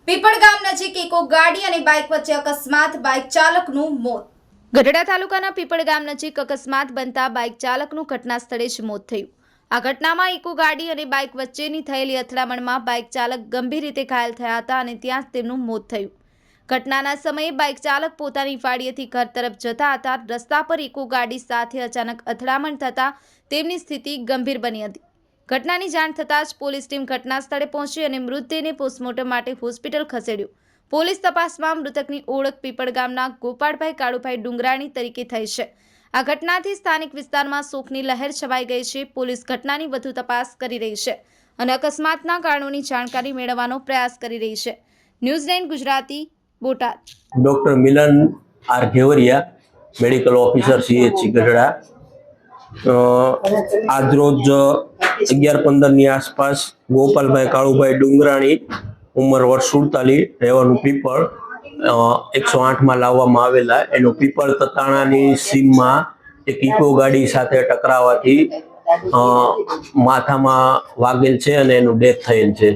પીપળગામ નજીક ઇકો ગાડી અને બાઇક વચ્ચે અકસ્માત, બાઇક ચાલકનું મોત। ગઢડા તાલુકાના પીપળગામ નજીક અકસ્માત બનતા બાઇક ચાલકનું ઘટના સ્થળે જ મોત થયું। આ ઘટનામાં ઇકો ગાડી અને બાઇક વચ્ચેની થયેલી અથડામણમાં બાઇક ચાલક ગંભીર રીતે ઘાયલ થયા હતા અને ત્યાં જ તેમનું મોત થયું। ઘટનાના સમયે બાઇક ચાલક પોતાની વાડીએથી ઘર તરફ જતા હતા। રસ્તા પર ઇકો ગાડી સાથે અચાનક અથડામણ થતાં તેમની સ્થિતિ ગંભીર બની હતી। ઘટનાની જાણ થતાં જ પોલીસ ટીમ ઘટના સ્થળે પહોંચી અને મૃતદેહને પોસ્ટમોર્ટમ માટે હોસ્પિટલ ખસેડ્યો। પોલીસ તપાસમાં મૃતકની ઓળખ પીપળગામના ગોપાળભાઈ કાળુભાઈ ડુંગરાણી તરીકે થઈ છે। આ ઘટનાથી સ્થાનિક વિસ્તારમાં શોકની લહેર છવાઈ ગઈ છે। પોલીસ ઘટનાની વધુ તપાસ કરી રહી છે અને અકસ્માતના કારણોની જાણકારી મેળવવાનો પ્રયાસ કરી રહી છે। News 9 Gujarati Botad. Doctor Milan R Ghevariya, medical officer CHC Gadhada. આજરોજ 11:15 ની આસપાસ ગોપાલભાઈ કાળુભાઈ ડુંગરાણી, ઉંમર વર્ષ 47, રહેવાનું પીપળ, 108 માં લાવવામાં આવેલા। એનો પીપળ તતાણાની સીમમાં એક ઇકો ગાડી સાથે ટકરાવાથી માથામાં વાગેલ છે અને એનું ડેથ થયેલ છે।